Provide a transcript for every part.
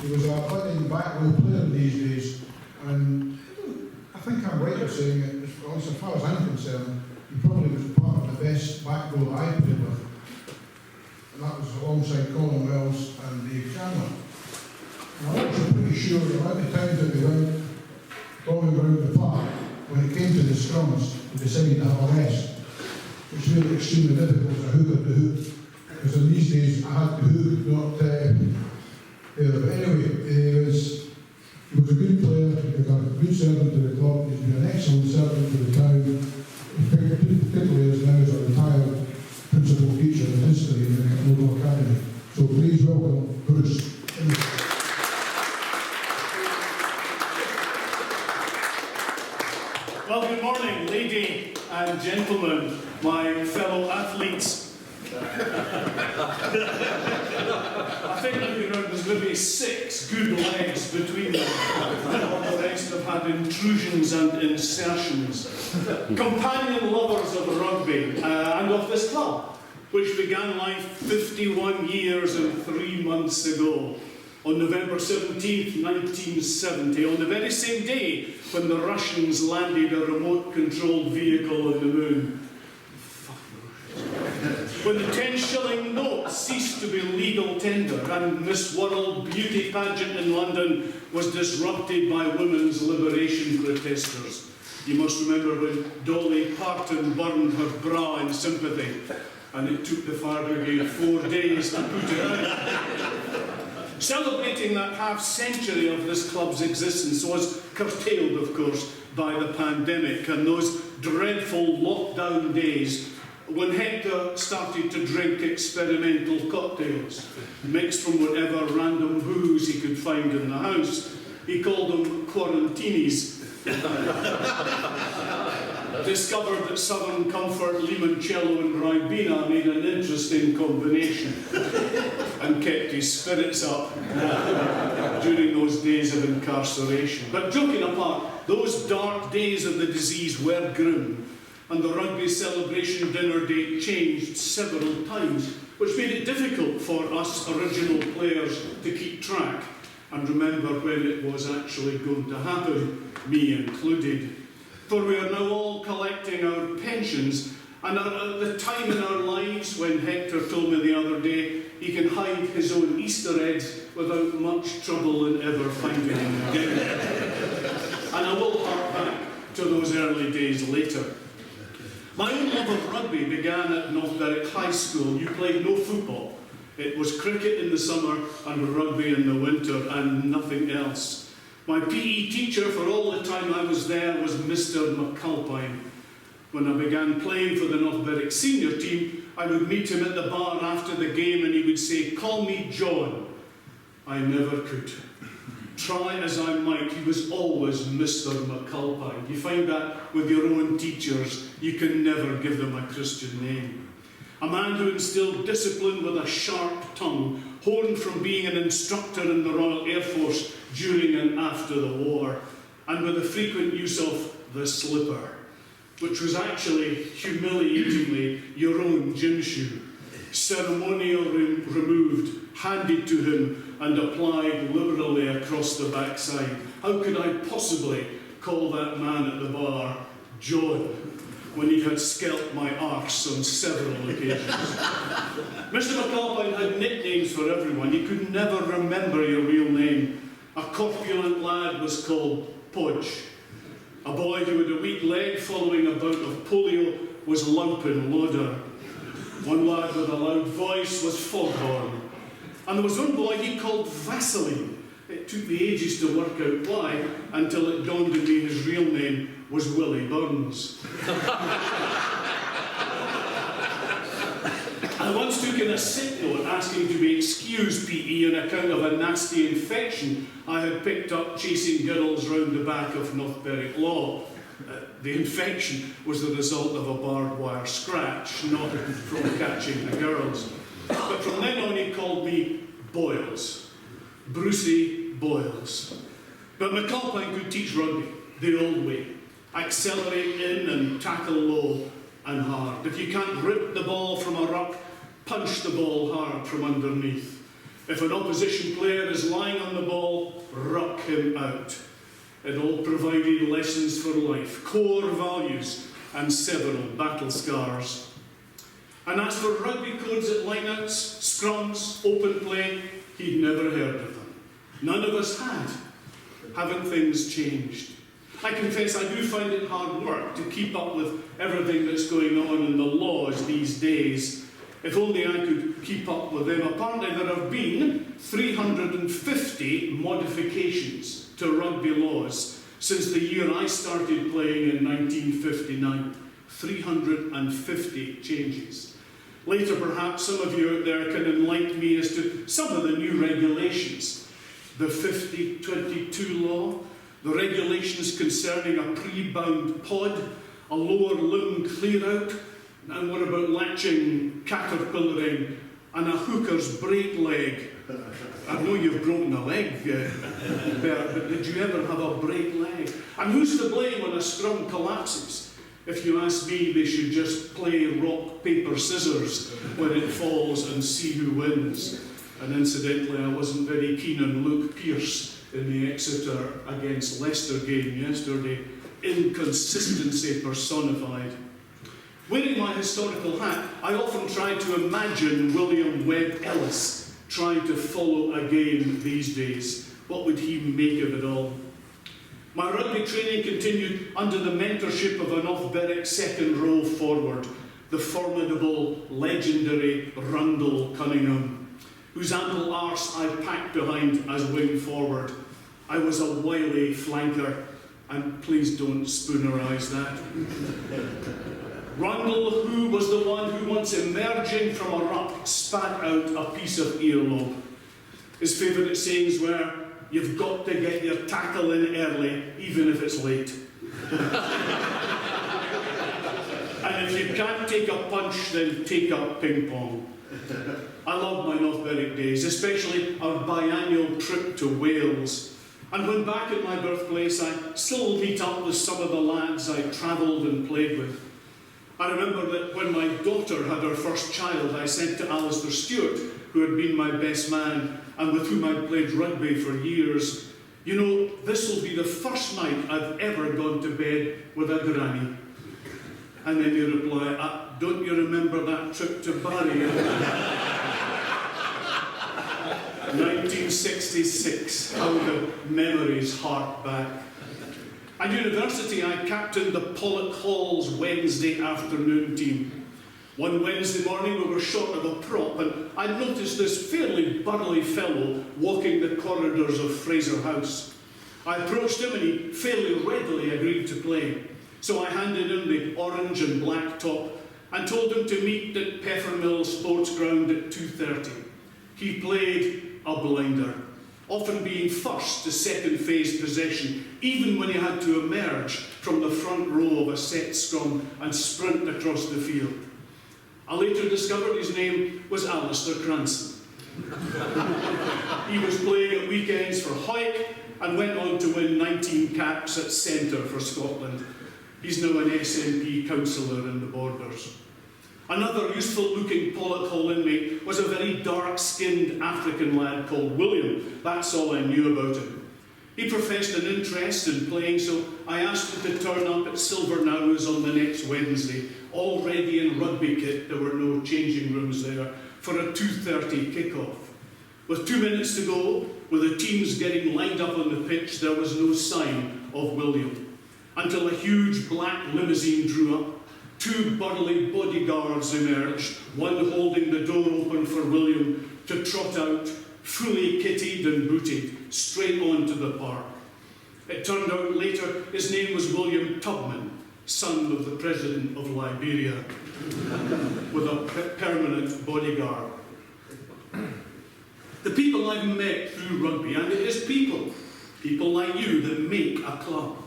He was a budding back row player these days, and I think I'm right in saying it, as far as I'm concerned, he probably was part of the best back row that I played with. And that was alongside Colin Wells and Dave Chandler. And I'm also pretty sure the amount of times that we went going around the park, when it came to the scrums, we decided to have a rest, which made it extremely difficult as a hooker to hook. Because in these days I had to hook, not but anyway, he was a good player, he was a good servant to the club, he's been an excellent servant to the town, particularly as now as a retired principal teacher in history in the local academy. So please welcome Bruce. Well, good morning, lady and gentlemen, my fellow athletes. I think there's maybe 6 good legs between them. All the rest have had intrusions and insertions. Companion lovers of rugby and of this club, which began life 51 years and 3 months ago. On November 17th, 1970, on the very same day when the Russians landed a remote-controlled vehicle on the moon. When the 10-shilling note ceased to be legal tender and Miss World beauty pageant in London was disrupted by women's liberation protesters. You must remember when Dolly Parton burned her bra in sympathy, and it took the fire brigade 4 days to put it out. Celebrating that half-century of this club's existence was curtailed, of course, by the pandemic and those dreadful lockdown days when Hector started to drink experimental cocktails, mixed from whatever random booze he could find in the house. He called them quarantinis. Discovered that Southern Comfort, limoncello and Ribena made an interesting combination and kept his spirits up during those days of incarceration. But joking apart, those dark days of the disease were grim, and the rugby celebration dinner date changed several times, which made it difficult for us original players to keep track and remember when it was actually going to happen, me included. For we are now all collecting our pensions, and at the time in our lives when Hector told me the other day he can hide his own Easter eggs without much trouble in ever finding them again. And I will hark back to those early days later. My own love of rugby began at North Berwick High School. You played no football. It was cricket in the summer and rugby in the winter and nothing else. My PE teacher for all the time I was there was Mr. McAlpine. When I began playing for the North Berwick senior team, I would meet him at the bar after the game and he would say, "Call me John." I never could. Try as I might, he was always Mr. McAlpine. You find that with your own teachers, you can never give them a Christian name. A man who instilled discipline with a sharp tongue, honed from being an instructor in the Royal Air Force during and after the war, and with the frequent use of the slipper, which was actually, humiliatingly, your own gym shoe, ceremonially removed, handed to him and applied liberally across the backside. How could I possibly call that man at the bar John when he had scalped my arse on several occasions? Mr. McAlpine had nicknames for everyone. You could never remember your real name. A corpulent lad was called Podge. A boy who had a weak leg following a bout of polio was Lumpin' Loader. One lad with a loud voice was Foghorn. And there was one boy he called Vaseline. It took me ages to work out why, until it dawned on me his real name was Willie Burns. I once took in a sick note asking to be excused PE on account of a nasty infection I had picked up chasing girls round the back of North Berwick Law. The infection was the result of a barbed wire scratch, not from catching the girls. But from then on he called me Boyles. Brucey Boyles. But McAlpine could teach rugby the old way. Accelerate in and tackle low and hard. If you can't rip the ball from a ruck, punch the ball hard from underneath. If an opposition player is lying on the ball, ruck him out. It all provided lessons for life, core values, and several battle scars. And as for rugby codes at lineouts, scrums, open play, he'd never heard of them. None of us had. Haven't things changed? I confess I do find it hard work to keep up with everything that's going on in the laws these days. If only I could keep up with them. Apparently there have been 350 modifications to rugby laws since the year I started playing in 1959. 350 changes. Later perhaps some of you out there can enlighten me as to some of the new regulations. The 50-22 law, the regulations concerning a pre-bound pod, a lower limb clear-out, and what about latching, caterpillaring, and a hooker's break leg? I know you've broken a leg, Bert, but did you ever have a break leg? And who's to blame when a scrum collapses? If you ask me, they should just play rock, paper, scissors when it falls and see who wins. And incidentally, I wasn't very keen on Luke Pearce in the Exeter against Leicester game yesterday. Inconsistency personified. Wearing my historical hat, I often try to imagine William Webb Ellis trying to follow a game these days. What would he make of it all? My rugby training continued under the mentorship of an off-Berwick second row forward, the formidable, legendary Rundle Cunningham, whose ample arse I packed behind as wing forward. I was a wily flanker, and please don't spoonerise that. Rundle, who was the one who, once emerging from a ruck, spat out a piece of earlobe. His favourite sayings were, "You've got to get your tackle in early, even if it's late." And if you can't take a punch, then take up ping pong. I loved my North Berwick days, especially our biannual trip to Wales. And when back at my birthplace, I still meet up with some of the lads I travelled and played with. I remember that when my daughter had her first child, I said to Alistair Stewart, who had been my best man and with whom I'd played rugby for years, "You know, this will be the first night I've ever gone to bed with a granny." And then you reply, "Don't you remember that trip to Bari?" 1966, how the memories hark back. At university, I captained the Pollock Hall's Wednesday afternoon team. One Wednesday morning, we were short of a prop, and I noticed this fairly burly fellow walking the corridors of Fraser House. I approached him, and he fairly readily agreed to play. So I handed him the orange and black top and told him to meet at Peffermill Sports Ground at 2:30. He played a blinder, often being first to second phase possession, even when he had to emerge from the front row of a set scrum and sprint across the field. I later discovered his name was Alistair Cranston. He was playing at weekends for Hawick and went on to win 19 caps at centre for Scotland. He's now an SNP councillor in the Borders. Another useful-looking Pollock Hall inmate was a very dark-skinned African lad called William. That's all I knew about him. He professed an interest in playing, so I asked him to turn up at Silver Nows on the next Wednesday, already in rugby kit. There were no changing rooms there, for a 2:30 kick-off. With 2 minutes to go, with the teams getting lined up on the pitch, there was no sign of William, until a huge black limousine drew up. 2 burly bodyguards emerged, one holding the door open for William to trot out, fully kitted and booted, straight on to the park. It turned out later his name was William Tubman, son of the President of Liberia, with a permanent bodyguard. The people I've met through rugby, and it is people like you that make a club.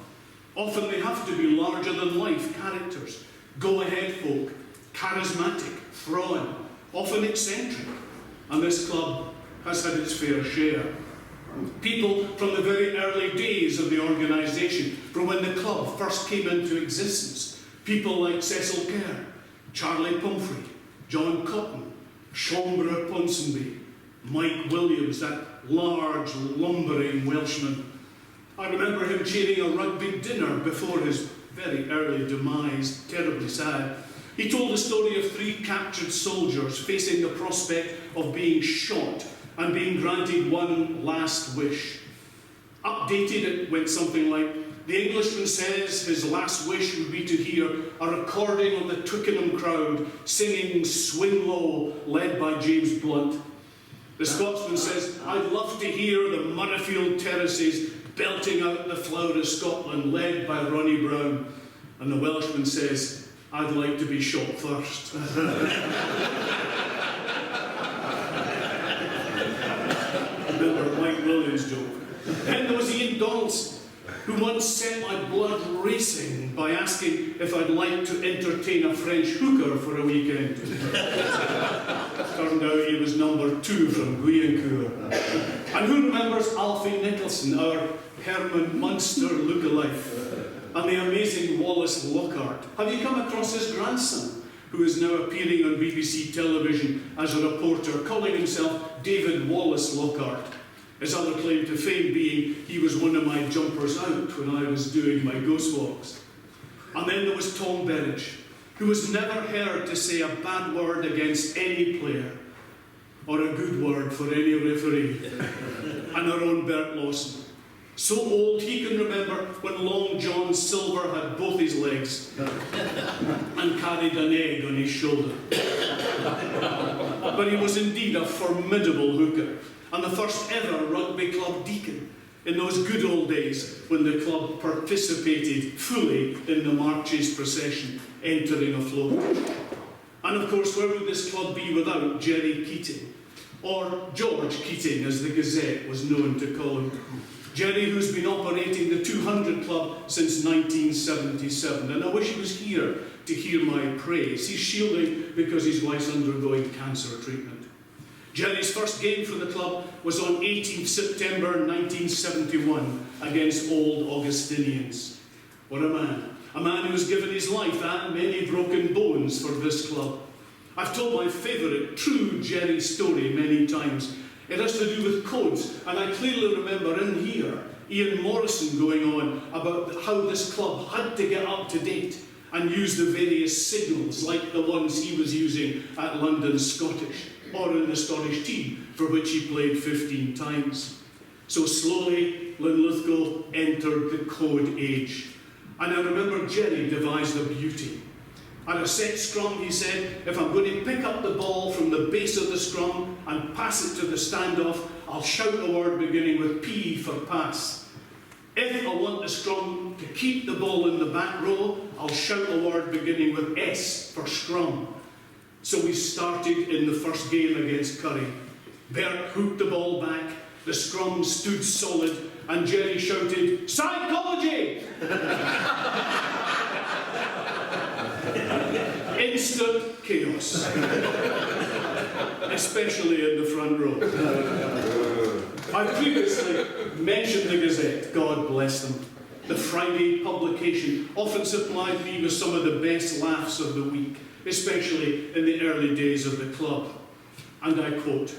Often they have to be larger-than-life characters, go-ahead folk, charismatic, thrawing, often eccentric. And this club has had its fair share. People from the very early days of the organisation, from when the club first came into existence. People like Cecil Kerr, Charlie Pumphrey, John Cotton, Schomburgh Ponsonby, Mike Williams, that large, lumbering Welshman. I remember him chairing a rugby dinner before his very early demise, terribly sad. He told the story of 3 captured soldiers facing the prospect of being shot and being granted one last wish. Updated, it went something like, the Englishman says his last wish would be to hear a recording of the Twickenham crowd singing Swing Low, led by James Blunt. The Scotsman says, I'd love to hear the Murrayfield Terraces belting out the Flower of Scotland, led by Ronnie Brown. And the Welshman says, I'd like to be shot first. Remember Mike Williams' joke. Then there was Ian Donaldson, who once set my blood racing by asking if I'd like to entertain a French hooker for a weekend. Turned out he was number 2 from Guyancourt. And who remembers Alfie Nicholson, our Herman Munster lookalike, and the amazing Wallace Lockhart? Have you come across his grandson, who is now appearing on BBC television as a reporter, calling himself David Wallace Lockhart? His other claim to fame being he was one of my jumpers out when I was doing my ghost walks. And then there was Tom Berridge, who was never heard to say a bad word against any player, or a good word for any referee. And our own Bert Lawson, so old he can remember when Long John Silver had both his legs and carried an egg on his shoulder. But he was indeed a formidable hooker, and the first ever rugby club deacon in those good old days when the club participated fully in the Marches procession, entering a float. And of course, where would this club be without Jerry Keating, or George Keating as the Gazette was known to call him. Jerry, who's been operating the 200 Club since 1977, and I wish he was here to hear my praise. He's shielding because his wife's undergoing cancer treatment. Jerry's first game for the club was on 18th September 1971 against Old Augustinians. What a man. A man who has given his life and many broken bones for this club. I've told my favourite true Jerry story many times. It has to do with codes, and I clearly remember in here Ian Morrison going on about how this club had to get up to date and use the various signals like the ones he was using at London Scottish, or in the Scottish team, for which he played 15 times. So slowly, Linlithgow entered the code age. And I remember Jerry devised a beauty. At a set scrum, he said, if I'm going to pick up the ball from the base of the scrum and pass it to the standoff, I'll shout a word beginning with P for pass. If I want the scrum to keep the ball in the back row, I'll shout a word beginning with S for scrum. So we started in the first game against Curry. Bert hooked the ball back, the scrum stood solid, and Jerry shouted, psychology! Instant chaos. Especially in the front row. I previously mentioned the Gazette, God bless them. The Friday publication often supplied me with some of the best laughs of the week, especially in the early days of the club. And I quote,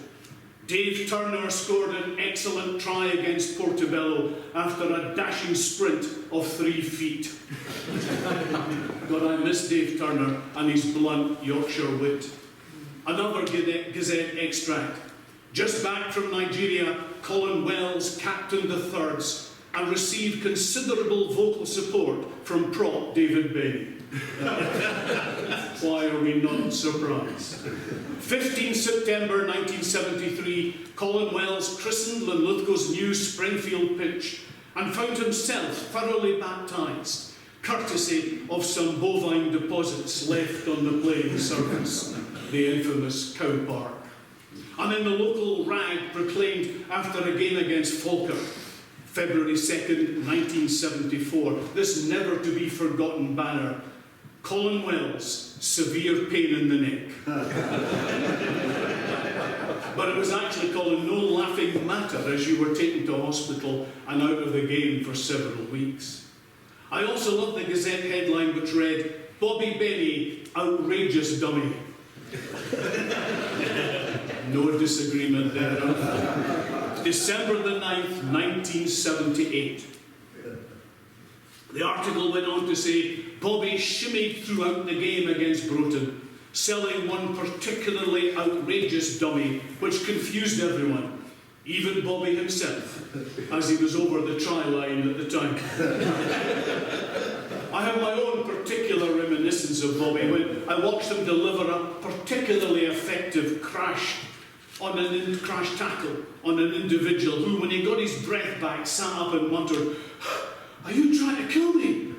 Dave Turner scored an excellent try against Portobello after a dashing sprint of 3 feet. God, I miss Dave Turner and his blunt Yorkshire wit. Another Gazette extract. Just back from Nigeria, Colin Wells captained the Thirds and received considerable vocal support from prop David Benny. Why are we not surprised? 15 September 1973, Colin Wells christened Linlithgow's new Springfield pitch and found himself thoroughly baptised, courtesy of some bovine deposits left on the playing surface, the infamous cow park. And then the local rag proclaimed after a game against Falkirk, February 2nd, 1974, this never-to-be-forgotten banner, Colin Wells, severe pain in the neck. But it was actually called no laughing matter as you were taken to hospital and out of the game for several weeks. I also love the Gazette headline which read, Bobby Benny, outrageous dummy. No disagreement there. December the 9th, 1978. The article went on to say, Bobby shimmied throughout the game against Broughton, selling one particularly outrageous dummy which confused everyone, even Bobby himself, as he was over the try line at the time. I have my own particular reminiscence of Bobby when I watched him deliver a particularly effective crash tackle on an individual who, when he got his breath back, sat up and muttered, "Are you trying to kill me?"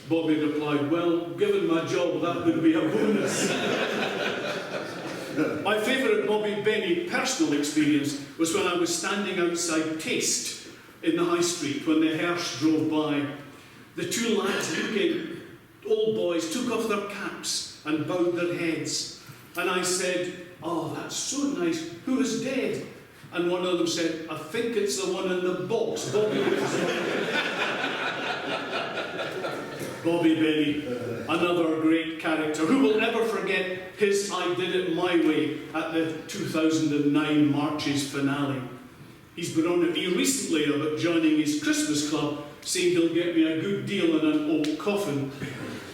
Bobby replied, "Well, given my job, that would be a bonus." My favourite Bobby Benny personal experience was when I was standing outside Taste in the High Street when the hearse drove by. The two lads, looking old boys, took off their caps and bowed their heads. And I said, "Oh, that's so nice. Who is dead?" And one of them said, "I think it's the one in the box." Bobby Benny, another great character, who will never forget his "I did it my way" at the 2009 Marches finale. He's been on at me recently about joining his Christmas club, saying he'll get me a good deal in an old coffin.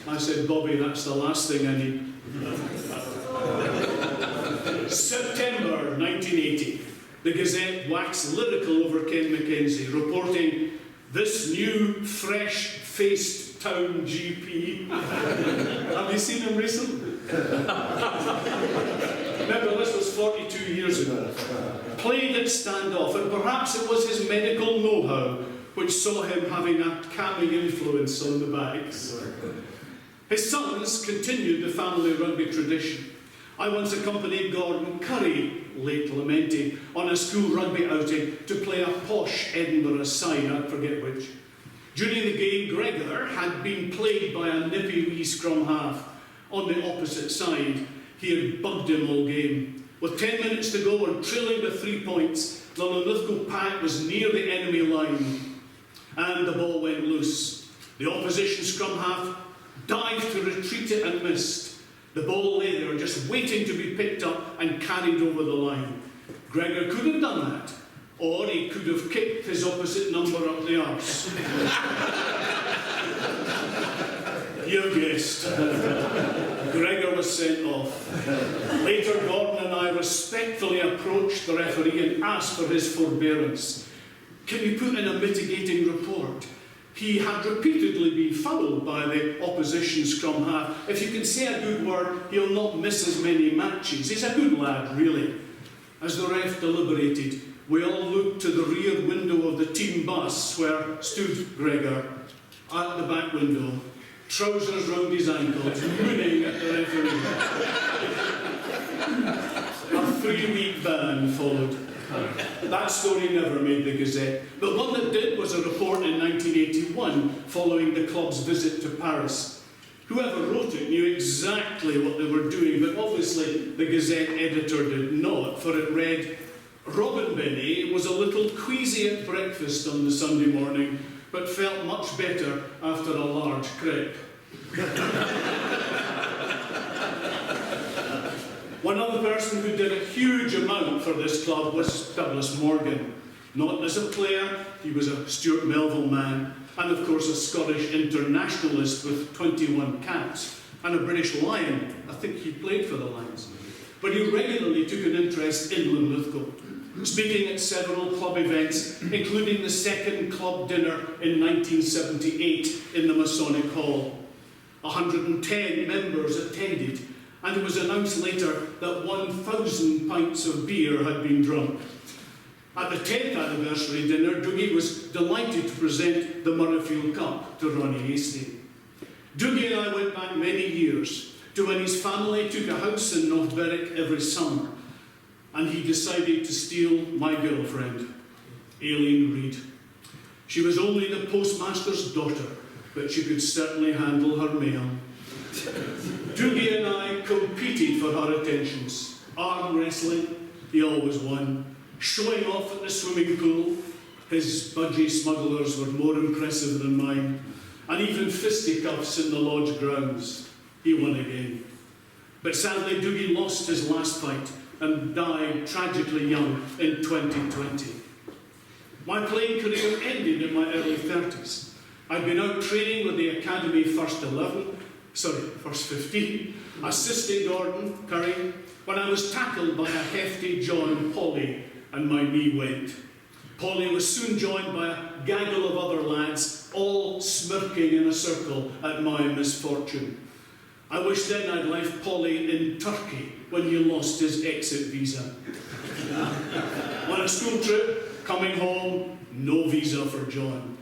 I said, "Bobby, that's the last thing I need." September 1980. The Gazette waxed lyrical over Ken Mackenzie, reporting, "This new, fresh-faced town GP." Have you seen him recently? Remember, this was 42 years ago. Played at standoff, and perhaps it was his medical know-how which saw him having a calming influence on the backs. His sons continued the family rugby tradition. I once accompanied Gordon Curry, late lamented, on a school rugby outing to play a posh Edinburgh side, I forget which. During the game, Gregor had been played by a nippy wee scrum half. On the opposite side, he had bugged him all game. With 10 minutes to go and trailing with 3 points, the Linlithgow pack was near the enemy line, and the ball went loose. The opposition scrum half dived to retreat it and missed. The ball lay there, just waiting to be picked up and carried over the line. Gregor could have done that, or he could have kicked his opposite number up the arse. You guessed. Gregor was sent off. Later, Gordon and I respectfully approached the referee and asked for his forbearance. "Can you put in a mitigating report? He had repeatedly been fouled by the opposition scrum half. If you can say a good word, he'll not miss as many matches. He's a good lad, really." As the ref deliberated, we all looked to the rear window of the team bus where stood Gregor at the back window, trousers round his ankles, mooning at the referee. A 3-week ban followed. That story never made the Gazette. The one that did was a report in 1981 following the club's visit to Paris. Whoever wrote it knew exactly what they were doing, but obviously the Gazette editor did not, for it read, "Robin Benny was a little queasy at breakfast on the Sunday morning, but felt much better after a large crepe." One other person who did a huge amount for this club was Douglas Morgan. Not as a player, he was a Stuart Melville man, and of course a Scottish internationalist with 21 caps, and a British Lion. I think he played for the Lions. But he regularly took an interest in Linlithgow, speaking at several club events, including the second club dinner in 1978 in the Masonic Hall. 110 members attended, and it was announced later that 1,000 pints of beer had been drunk. At the 10th anniversary dinner, Dougie was delighted to present the Murrayfield Cup to Ronnie Hastie. Dougie and I went back many years to when his family took a house in North Berwick every summer, and he decided to steal my girlfriend, Aileen Reid. She was only the postmaster's daughter, but she could certainly handle her mail. Dougie and I competed for her attentions. Arm wrestling, he always won. Showing off at the swimming pool, his budgie smugglers were more impressive than mine. And even fisticuffs in the lodge grounds, he won again. But sadly, Dougie lost his last fight and died tragically young in 2020. My playing career ended in my early 30s. I'd been out training with the Academy first 15, assisting Gordon Curry, when I was tackled by a hefty John Polly and my knee went. Polly was soon joined by a gaggle of other lads, all smirking in a circle at my misfortune. I wish then I'd left Polly in Turkey when he lost his exit visa. On a school trip, coming home, no visa for John.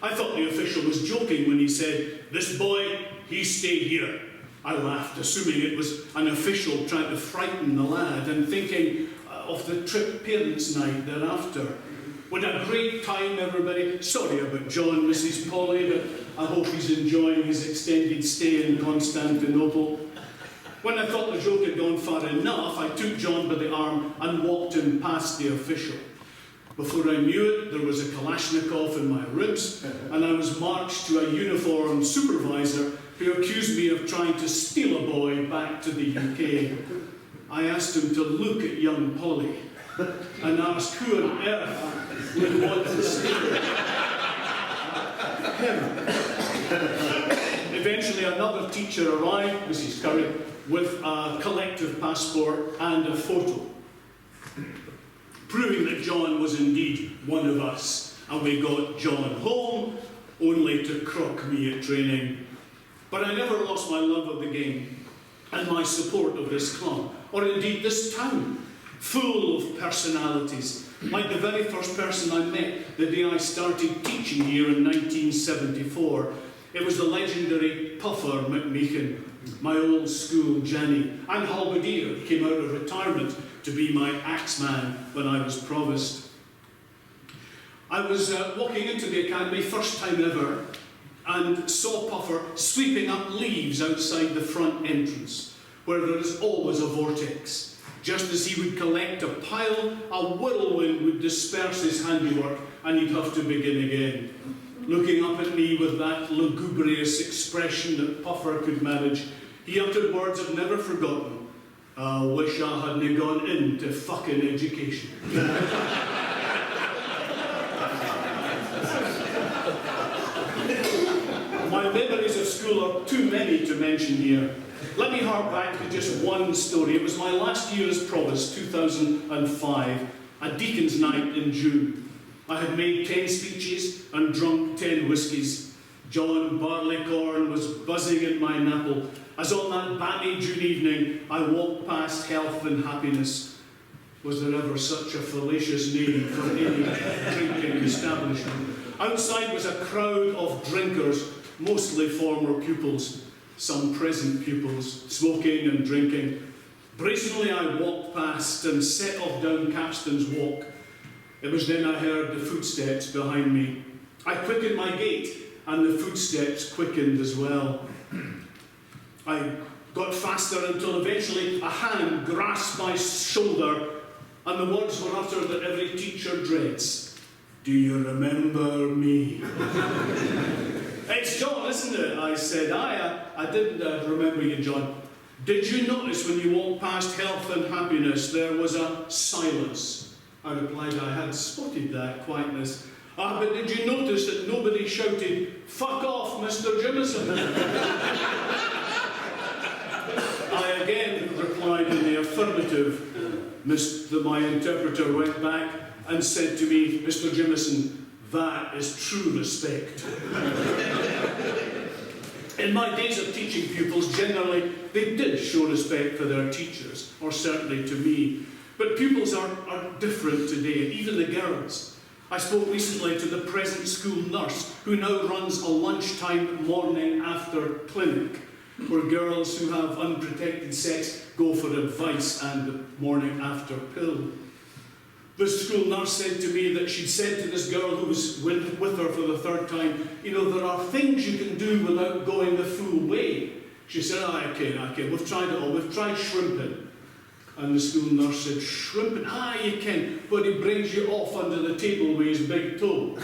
I thought the official was joking when he said, "This boy, he stay here." I laughed, assuming it was an official trying to frighten the lad and thinking of the trip parents' night thereafter. What a great time, everybody. Sorry about John, Mrs. Polly, but I hope he's enjoying his extended stay in Constantinople. When I thought the joke had gone far enough, I took John by the arm and walked him past the official. Before I knew it, there was a Kalashnikov in my ribs, and I was marched to a uniformed supervisor who accused me of trying to steal a boy back to the UK. I asked him to look at young Polly and ask who on earth would want to steal him. Eventually another teacher arrived, Mrs. Curry, with a collective passport and a photo, proving that John was indeed one of us, and we got John home, only to crock me at training. But I never lost my love of the game and my support of this club, or indeed this town, full of personalities, like the very first person I met the day I started teaching here in 1974. It was the legendary Puffer McMeechan, my old school Jenny, and Halberdier, who came out of retirement to be my axeman when I was provost. I was walking into the academy, first time ever, and saw Puffer sweeping up leaves outside the front entrance, where there is always a vortex. Just as he would collect a pile, a whirlwind would disperse his handiwork, and he'd have to begin again. Looking up at me with that lugubrious expression that Puffer could manage, he uttered words I've never forgotten. "I wish I hadn't gone into fucking education." My memories of school are too many to mention here. Let me hark back to just one story. It was my last year as provost, 2005, a deacon's night in June. I had made 10 speeches and drunk 10 whiskies. John Barleycorn was buzzing in my napple as on that balmy June evening I walked past Health and Happiness. Was there ever such a fallacious name for any drinking establishment? Outside was a crowd of drinkers, mostly former pupils, some present pupils, smoking and drinking. Brazenly I walked past and set off down Capston's Walk. It was then I heard the footsteps behind me. I quickened my gait, and the footsteps quickened as well. I got faster until eventually a hand grasped my shoulder, and the words were uttered that every teacher dreads. "Do you remember me?" "It's John, isn't it?" I said. I didn't remember you, John. "Did you notice when you walked past Health and Happiness there was a silence?" I replied I had spotted that quietness. "Ah, but did you notice that nobody shouted, 'Fuck off, Mr. Jameson'?" I again replied in the affirmative. My interpreter went back and said to me, "Mr. Jameson, that is true respect." In my days of teaching pupils, generally, they did show respect for their teachers, or certainly to me. But pupils are different today, even the girls. I spoke recently to the present school nurse, who now runs a lunchtime morning after clinic, where girls who have unprotected sex go for advice and the morning after pill. The school nurse said to me that she'd said to this girl who was with her for the third time, "You know, there are things you can do without going the full way." She said, okay, we've tried it all. We've tried shrimping." And the school nurse said, "Shrimping? You can, but he brings you off under the table with his big toe."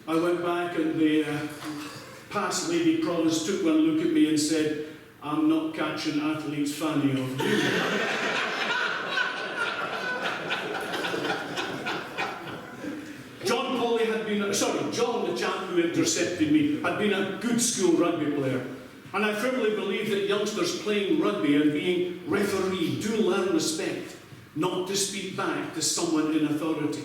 I went back and the past lady provost took one look at me and said, I'm not catching athletes fanny of you. John, the chap who intercepted me, had been a good school rugby player. And I firmly believe that youngsters playing rugby and being referee do learn respect, not to speak back to someone in authority.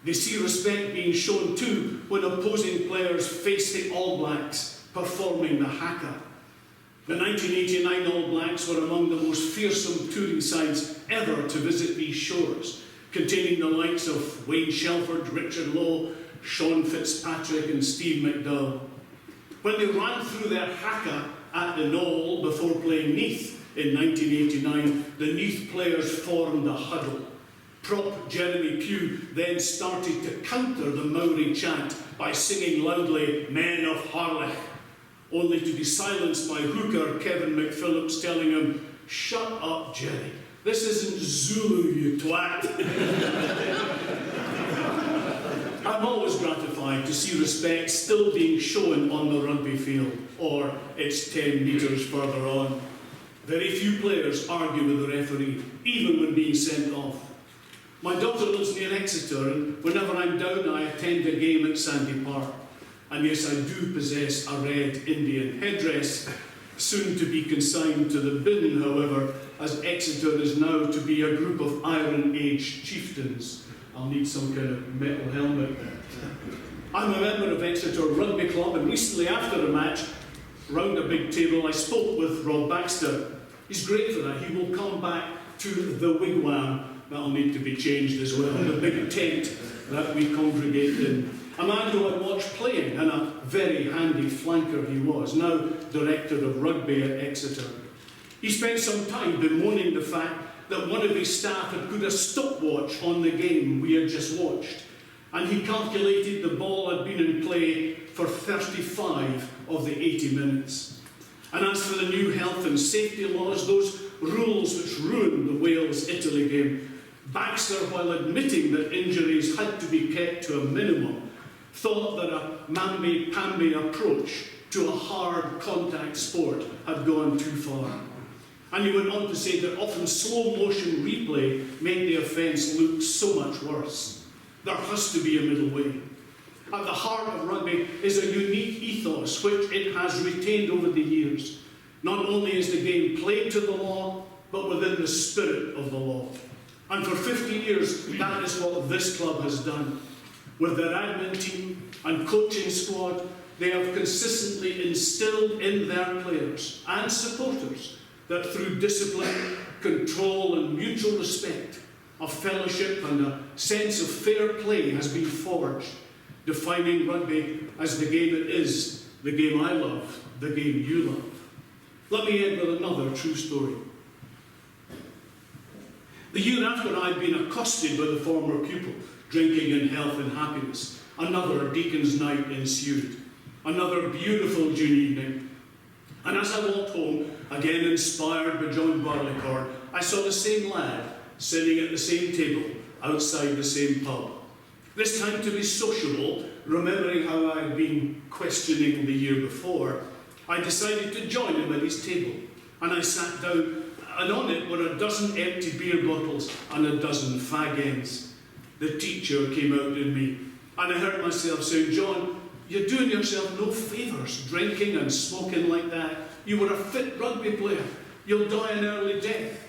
They see respect being shown too when opposing players face the All Blacks performing the haka. The 1989 All Blacks were among the most fearsome touring sides ever to visit these shores, containing the likes of Wayne Shelford, Richard Lowe, Sean Fitzpatrick and Steve McDowell. When they ran through their haka at the Knoll before playing Neath in 1989, the Neath players formed a huddle. Prop Jeremy Pugh then started to counter the Maori chant by singing loudly, "Men of Harlech," only to be silenced by hooker Kevin McPhillips telling him, "Shut up, Jerry. This isn't Zulu, you twat." I'm always gratified to see respect still being shown on the rugby field, or it's 10 metres further on. Very few players argue with the referee, even when being sent off. My daughter lives near Exeter, and whenever I'm down, I attend a game at Sandy Park. And yes, I do possess a red Indian headdress, soon to be consigned to the bin, however, as Exeter is now to be a group of Iron Age chieftains. I'll need some kind of metal helmet. I'm a member of Exeter Rugby Club, and recently after a match, round a big table, I spoke with Rob Baxter. He's great for that. He will come back to the wigwam. That'll need to be changed as well, the big tent that we congregate in. A man who I watched playing, and a very handy flanker he was, now director of rugby at Exeter. He spent some time bemoaning the fact that one of his staff had put a stopwatch on the game we had just watched, and he calculated the ball had been in play for 35 of the 80 minutes. And as for the new health and safety laws, those rules which ruined the Wales-Italy game, Baxter, while admitting that injuries had to be kept to a minimum, thought that a mamby-pamby approach to a hard contact sport had gone too far. And he went on to say that often slow-motion replay made the offence look so much worse. There has to be a middle way. At the heart of rugby is a unique ethos which it has retained over the years. Not only is the game played to the law, but within the spirit of the law. And for 50 years, that is what this club has done. With their admin team and coaching squad, they have consistently instilled in their players and supporters that through discipline, control and mutual respect, a fellowship and a sense of fair play has been forged, defining rugby as the game it is, the game I love, the game you love. Let me end with another true story. The year after I'd been accosted by the former pupil, drinking in health and happiness, another Deacon's night ensued. Another beautiful June evening. And as I walked home, again inspired by John Barleycorn, I saw the same lad sitting at the same table outside the same pub. This time to be sociable, remembering how I had been questioning the year before, I decided to join him at his table. And I sat down, and on it were a dozen empty beer bottles and a dozen fag ends. The teacher came out in me, and I heard myself saying, "John, you're doing yourself no favours, drinking and smoking like that. You were a fit rugby player. You'll die an early death."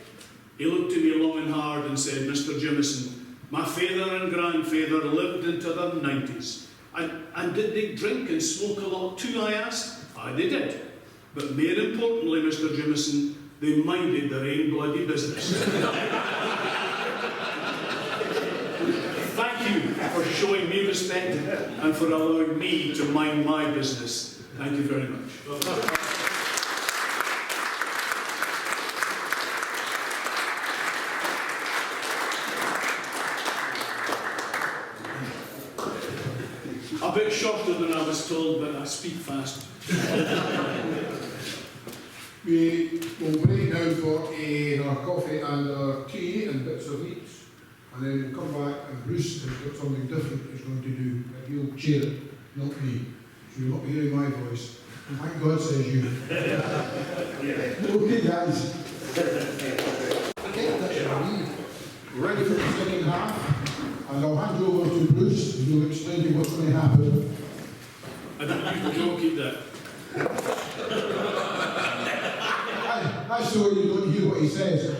He looked at me long and hard and said, "Mr. Jameson, my father and grandfather lived into their 90s. And did they drink and smoke a lot too?" I asked. "Aye, they did. But more importantly, Mr. Jameson, they minded their own bloody business." Thank you for showing me respect and for allowing me to mind my business. Thank you very much. A bit shorter than I was told, but I speak fast. We will break now for our coffee and our tea and bits of meat, and then we'll come back and Bruce has got something different he's going to do, but he'll chair it, not me. You'll not be hearing my voice. Thank God, says you. Okay, guys. Ready for the second half, and I'll hand you over to Bruce, who will explain to you what's going to happen. I don't keep that. That's so you don't hear what he says.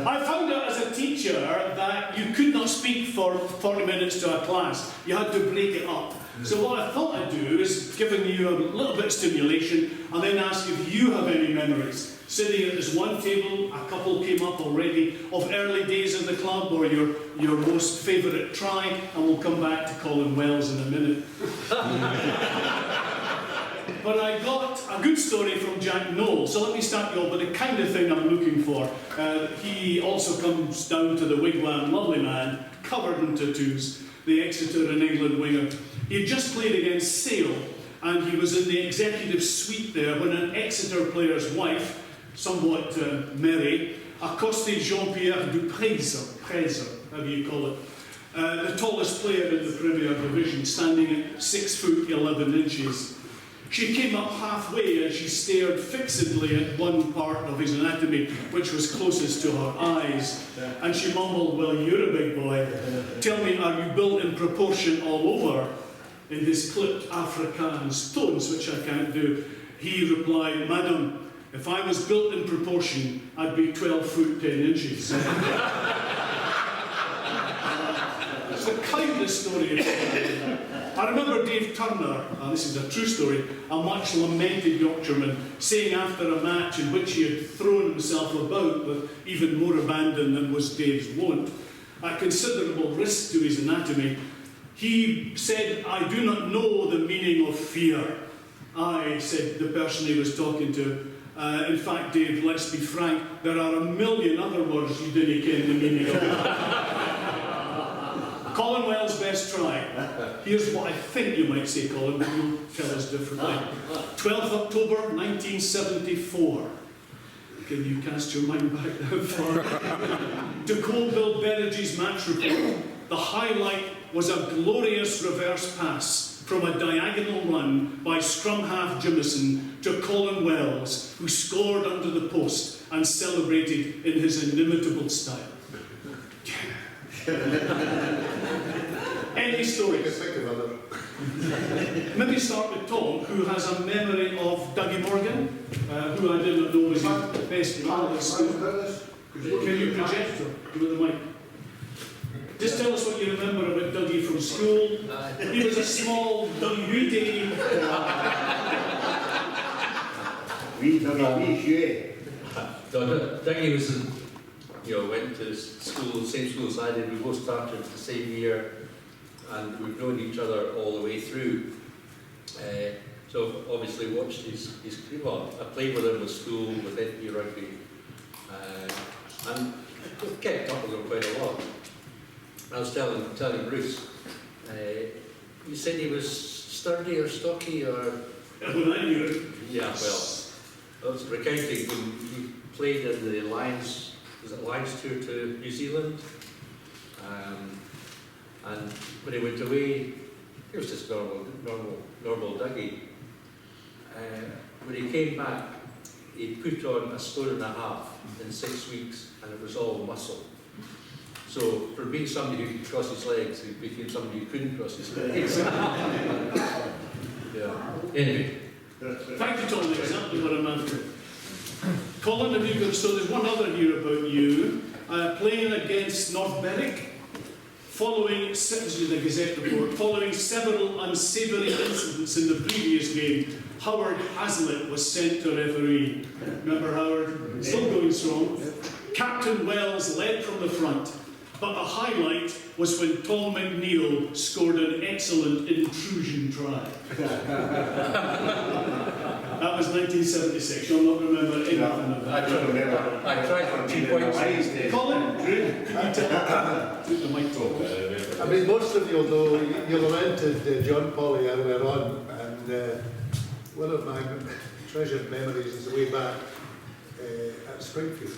I found out as a teacher that you could not speak for 40 minutes to a class. You had to break it up. So what I thought I'd do is giving you a little bit of stimulation and then ask if you have any memories. Sitting at this one table, a couple came up already, of early days in the club or your most favourite try, and we'll come back to Colin Wells in a minute. But I got a good story from Jack Noel, so let me start you off with the kind of thing I'm looking for. He also comes down to the Wigwam, lovely man, covered in tattoos, the Exeter and England winger. He had just played against Sale, and he was in the executive suite there when an Exeter player's wife, somewhat merry, accosted Jean-Pierre Duprez, how do you call it, the tallest player in the Premier Division, standing at 6 foot 11 inches. She came up halfway and she stared fixedly at one part of his anatomy, which was closest to her eyes. And she mumbled, "Well, you're a big boy. Tell me, are you built in proportion all over?" In his clipped Afrikaans tones, which I can't do, he replied, "Madam, if I was built in proportion, I'd be 12 foot 10 inches. It's the kindest story of all. I remember Dave Turner, this is a true story, a much lamented Yorkshireman, saying after a match in which he had thrown himself about with even more abandon than was Dave's wont, at considerable risk to his anatomy, he said, "I do not know the meaning of fear." "I," said the person he was talking to, "in fact, Dave, let's be frank, there are a million other words you didn't ken the meaning of." Colin Wells' best try. Here's what I think you might say, Colin, but you'll tell us differently. 12th October 1974. Can you cast your mind back that far? To quote Bill Berridge's match report, the highlight was a glorious reverse pass from a diagonal run by scrum half Jameson to Colin Wells, who scored under the post and celebrated in his inimitable style. Any stories? Maybe start with Tom, who has a memory of Dougie Morgan, who I did not know was his best pal at school. Can you project with the mic? Just tell us what you remember about Dougie from school. He was a small, weedy... Dougie was, went to school, same school as I did. We both started the same year, and we've known each other all the way through. So obviously watched his well, I played with him at school with FP Rugby, and we've kept up with him quite a lot. I was telling Bruce, you said he was sturdy or stocky or... Yeah, well, I was recounting when he played in the Lions tour to New Zealand, and when he went away, he was just normal Dougie. When he came back, he put on a stone and a half in 6 weeks, and it was all muscle. So, from being somebody who could cross his legs, he became somebody who couldn't cross his legs. Yeah. Anyway. Thank you, Tom. Exactly what I'm after. Colin, have you got... So there's one other here about you. Playing against North Berwick, following... This is the Gazette report. Following several unsavoury incidents in the previous game, Howard Hazlitt was sent to referee. Remember Howard? Still going strong. Captain Wells led from the front, but the highlight was when Tom McNeil scored an excellent intrusion try. That was 1976. You'll not remember anything of that. I don't remember. I tried for 2 points. Colin, can you tell the mic talk? I mean, most of you'll know, you lamented John Polly earlier on, and one of my treasured memories is the way back at Springfield,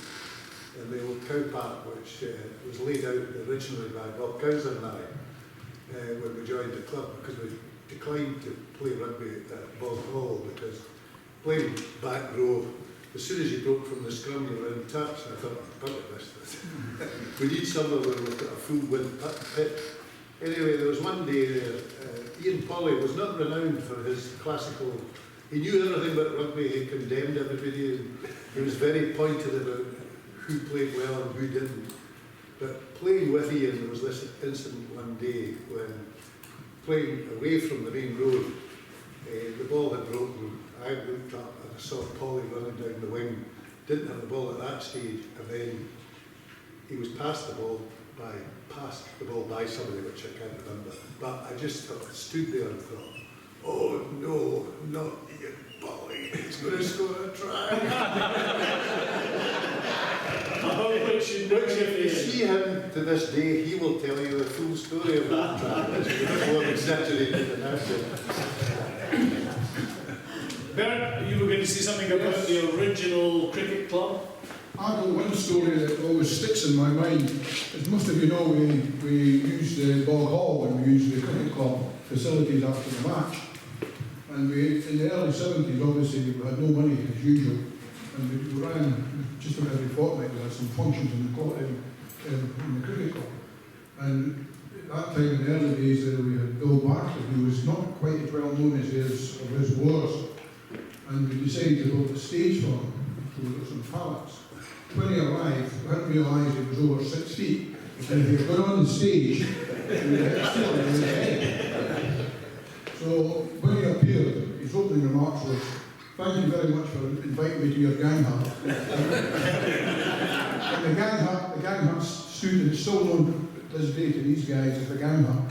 in the old cow park, which was laid out originally by Bob Cowser and I when we joined the club, because we declined to play rugby at Bog Hall because playing back row, as soon as you broke from the scrum, you were in touch. And I thought, I've got to miss this. We need somewhere where we've got a full wind pit. Anyway, there was one day there, Ian Polly was not renowned for his classical. He knew everything about rugby, he condemned everybody, and he was very pointed about who played well and who didn't. But playing with Ian, there was this incident one day when playing away from the main road, the ball had broken. I looked up and I saw Polly running down the wing, didn't have the ball at that stage, and then he was passed the ball by somebody, which I can't remember. But I just stood there and thought, oh no, not Ian Polly, he's going to score a try. If you see him to this day, he will tell you the full story of that try. It's more exaggerated than I said. Bert, you were going to say something about the original cricket club? I've got one story that always sticks in my mind. As most of you know, we used the Bog Hall and we used the cricket club facilities after the match. And in the early 70s, obviously, we had no money as usual. And we ran just about every fortnight. We had some functions in the cricket club. And at that time, in the early days, we had Bill Baxter, who was not quite as well known as his wars. And we decided to build a stage for him. So we got some pallets. When he arrived, we hadn't realised he was over 6 feet. And if he got on the stage, he would hit still in his head. So when he appeared, his opening remarks was, "Thank you very much for inviting me to your gang hut." And the gang hut stood, and it's still known this day to these guys as the gang hut.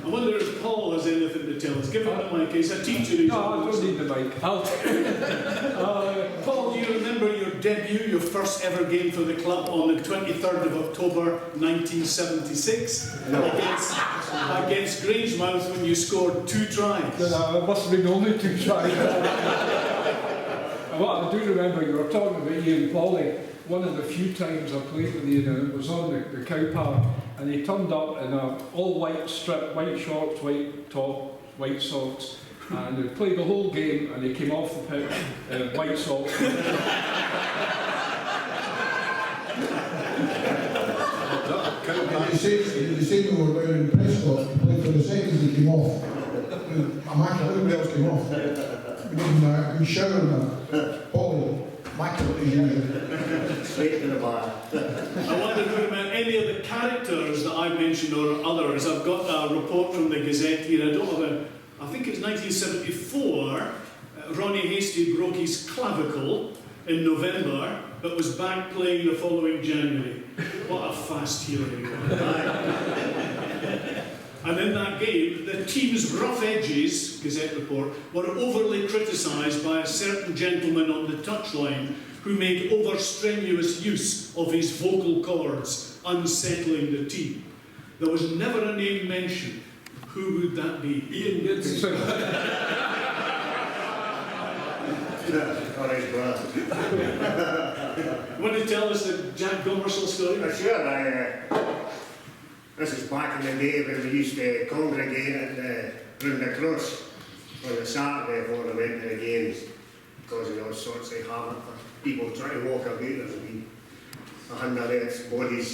I wonder if Paul has anything to tell us. Give him the mic, he's a teacher. No, I don't need the mic. Paul, do you remember your debut, your first ever game for the club on the 23rd of October 1976 against Grangemouth when you scored 2 tries? It must have been only 2 tries. What I do remember, you were talking about Ian Polly. One of the few times I played with Ian, and it was on the cow park, and he turned up in a all-white strip, white shorts, white top, white socks, and he played the whole game, and he came off the pitch in white socks. The same when we were down in Prescott, he played for the seconds he came off. Immaculate, everybody else came off. We gave him a good shower and Polly, immaculate as usual. Straight to the bar. I wonder who about any of the characters that I mentioned or others. I've got a report from the Gazette here. I think it's 1974. Ronnie Hastie broke his clavicle in November, but was back playing the following January. What a fast healer he was. And in that game, the team's rough edges, Gazette report, were overly criticised by a certain gentleman on the touchline who made over-strenuous use of his vocal cords, unsettling the team. There was never a name mentioned. Who would that be? Ian Gibson. Or his brother. You want to tell us the Jack Gomersall story? Sure, this is back in the day when we used to congregate at round the cross on the Saturday before we went to the games, causing all sorts of havoc for people trying to walk about. There's been 100 bodies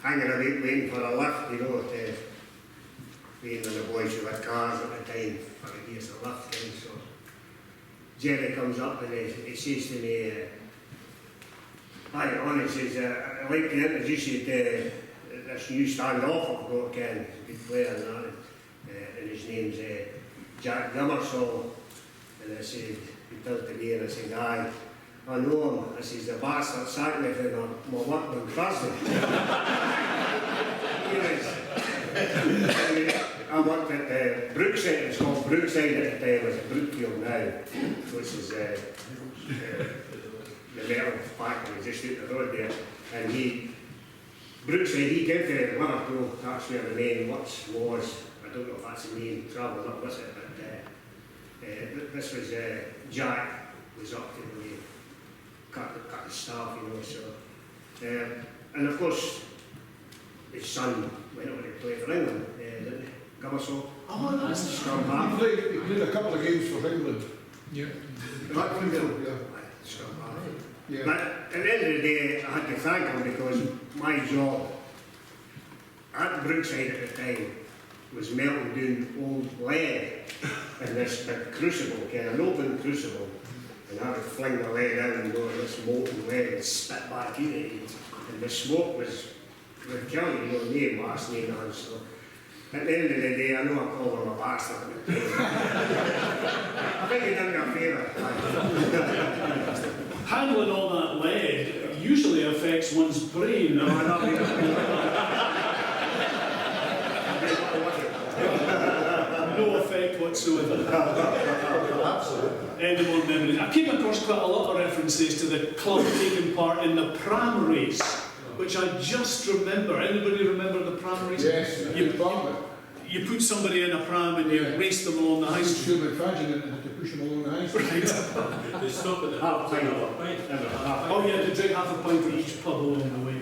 hanging about waiting for a lift, you know, to being the boys who had cars at the time for the use of lift thing. So Jerry comes up and he says to me, "Hi, on," he says, "I'd like to introduce you to this new standoff I've got, Ken, good player and that, and his name's Jack Gomersall." And I said, he turned to me and I said, "Aye, I know him." I says, "The bastard sacked me for my work on Thursday." I worked at Brookside, it's called Brookside at the time, it's Brookfield now, which is the metal factory just out the road there. And Brookside, he came to Liverpool, that's where the main watch was. I don't know if that's the main travelling up with it, but this was Jack was up to the way, cut the staff, you know, so. And of course, his son went over to play for England, didn't he? Gummersall. Oh, that's Scrum half. He played a couple of games for England. Yeah. Scrum half. Yeah. But at the end of the day, I had to thank him because my job at Brookside at the time was melting down old lead in this big crucible, an open crucible. And I would fling the lead out and go to this molten lead and spit back in it. And the smoke was, would kill you, name, last name on. So at the end of the day, I know I called him a bastard. I think he done me a favour. handling all that lead usually affects one's brain. No, I don't No effect whatsoever. Absolutely. Any more memories? I came across quite a lot of references to the club taking part in the pram race, which I just remember. Anybody remember the pram race? Yes, You put somebody in a pram and you race them along the high street. Sure, imagine it, had to push them along the high street. They stop at the Half pint. Oh, you had to drink half a pint at each pub along the way.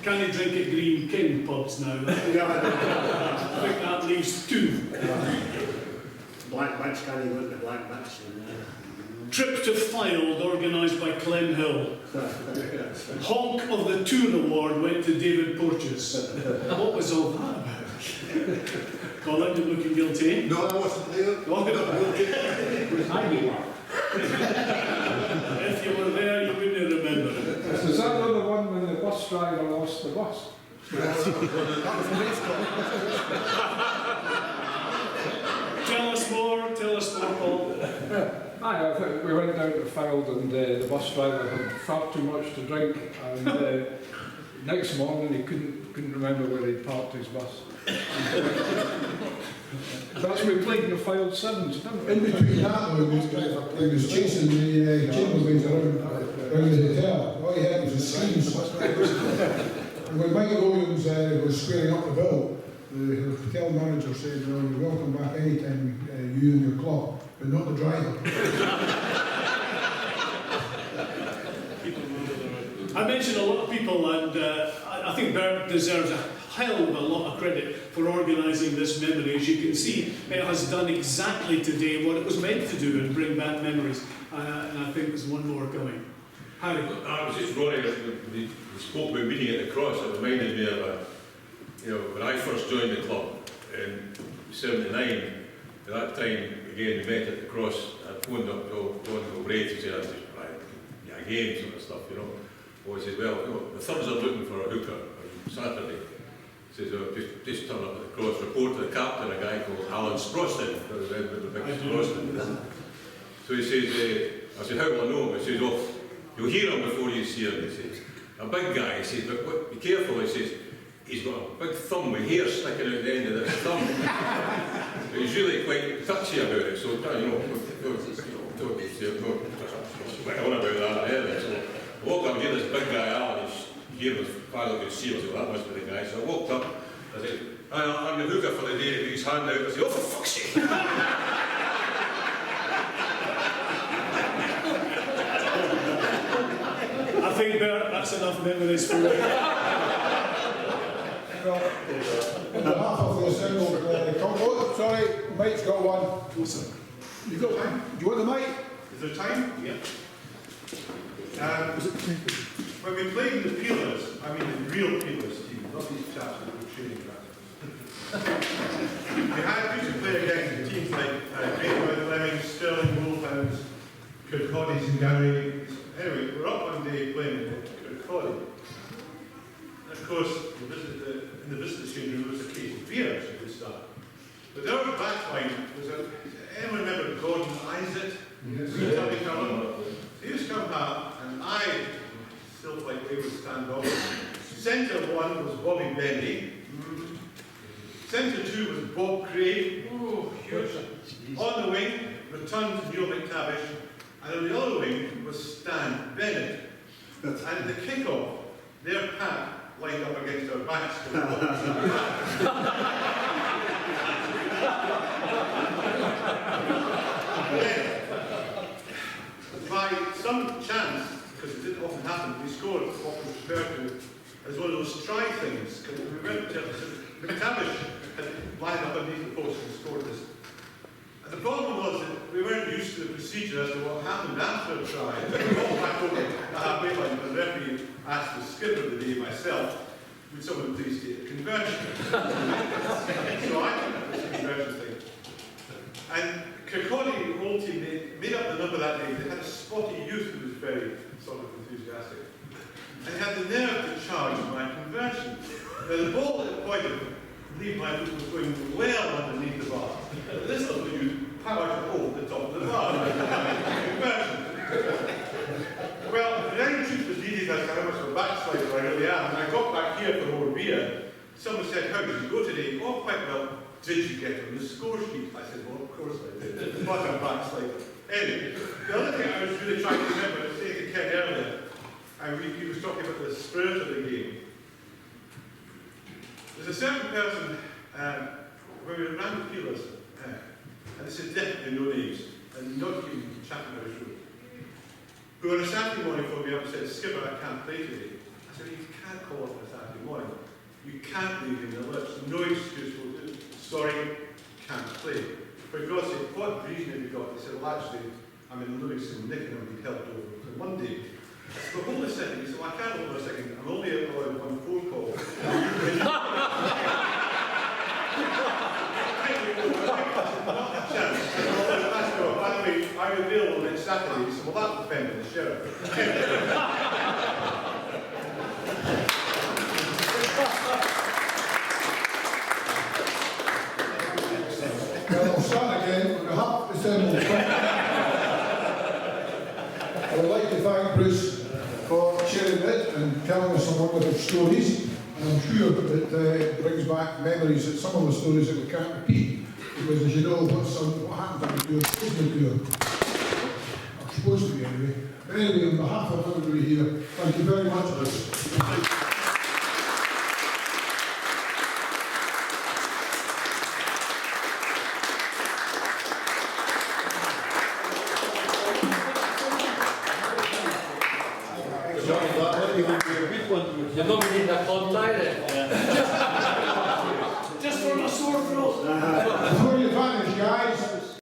Can you drink at Green King pubs now? I think that leaves 2. Black Bats, can't you look at Black Bats? Trip to Fylde, organised by Clem Hill. Honk of the Toon Award went to David Porteous. What was all that about? Colin, you looking guilty? No, I wasn't there. If you were there, you wouldn't remember it. Is that the one when the bus driver lost the bus? Tell us more, Paul. Aye, I think we went down to Fylde and the bus driver had far too much to drink, and next morning he couldn't remember where he'd parked his bus. That's we played in the Fylde Sevens, didn't we? In between that, he was chasing the chambermaids around the hotel. All he had was his screams. And when Michael Williams was squaring up the bill, the hotel manager said, "Well, you're welcome back anytime, you and your club, but not the driver." I mentioned a lot of people, and I think Bert deserves a hell of a lot of credit for organising this memory. As you can see, it has done exactly today what it was meant to do and bring back memories. And I think there's one more coming. Harry. I was just wondering, we spoke about meeting at the cross. It reminded me of when I first joined the club in '79. At that time, again, we met at the cross. I phoned up to John Gilbray to say, "Yeah, game sort of stuff, Well, he says, "Well, the Thurns are looking for a hooker on Saturday." He says, just turn up at the cross, report to the captain, a guy called Alan Sproston, the big Sproston. So he says, I said, "How will I know him?" He says, "You'll hear him before you see him." He says, "A big guy." He says, "But be careful." He says, "He's got a big thumb with hair sticking out the end of his thumb." But he's really quite touchy about it, so don't on about that either. So I woke up here, this big guy Alan, his hair was quite a good see. I said, "Well, that must be the guy." So I walked up, I said, "I'm the hooker for the day." He put his hand out. I said, "Oh, for fuck's sake!" I think, Bert, that's enough memories for you. On behalf of the assembled sorry, Mike's got one. You got time? Do you want the mic? Is there time? Yeah. When we played in the Peelers, I mean the real Peelers team, not these chaps that were training we used to play against teams like Great Lemmings, Stirling, Wolfhounds, Kirkcaldies and Gary. Anyway, we're up one day playing in Kirkcaldy. And of course, in the business room there was a case of beer at the start. But our back line was anyone remember Gordon Isaac? Yes. He was come back, and I, still like they would stand off. Centre 1 was Bobby Bendy. Centre 2 was Bob Craig. Oh, huge. On the wing, returned Neil McTavish. And on the other wing was Stan Bennett. And at the kick-off, their pack lined up against our backs. By some chance, because it didn't often happen, we scored what was referred to as one of those try things. Because we went to McTavish had lined up underneath the post and scored this. And the problem was that we weren't used to the procedure as to what happened after a try. We got back over the halfway line, and the referee asked the skipper of the day, myself, would someone please take the conversion? So I took this conversion thing. And Kirkcaldy, the whole team, they made up the number that day. They had a spotty youth who was very sort of enthusiastic. And had the nerve to charge my conversion. Now the ball at the point of leave my foot was going well underneath the bar. But this little youth powered over the top of the bar. Conversion. Well, the very truth was needed as to how much of a backslider I really am. And I got back here for more beer. Someone said, how did you go today? Oh, quite well. Did you get on the score sheet? I said, well, of course I did. But I'm backslider. Anyway, the other thing I was really trying to remember, I was saying to Ken earlier, he was talking about the spirit of the game. There's a certain person, when we were around the Peelers, and this is definitely no names, and not even chatting about show, who on a Saturday morning phoned me up and said, Skipper, I can't play today. I said, you can't call off on a Saturday morning. You can't leave him the lips. No excuse will do. Sorry, can't play. For God's sake, what reason have you got? He said, well, actually, I'm in Livingston, Nick and I'll be helped over to Monday. I said, well, hold a second. He said, well, I can't hold a second. I'm only allowed one phone call. Not a chance. By the way, I'm available next Saturday. He said, well, that'll depend on the sheriff. Well, I'll start again on behalf of the Assembly. I would like to thank Bruce for sharing it and telling us some wonderful stories. And I'm sure that it brings back memories that some of the stories that we can't repeat. Because as you know, what happened on the tour is the tour. I'm supposed to be anyway. But anyway, on behalf of everybody here, thank you very much, Bruce. You're not going to need a contact.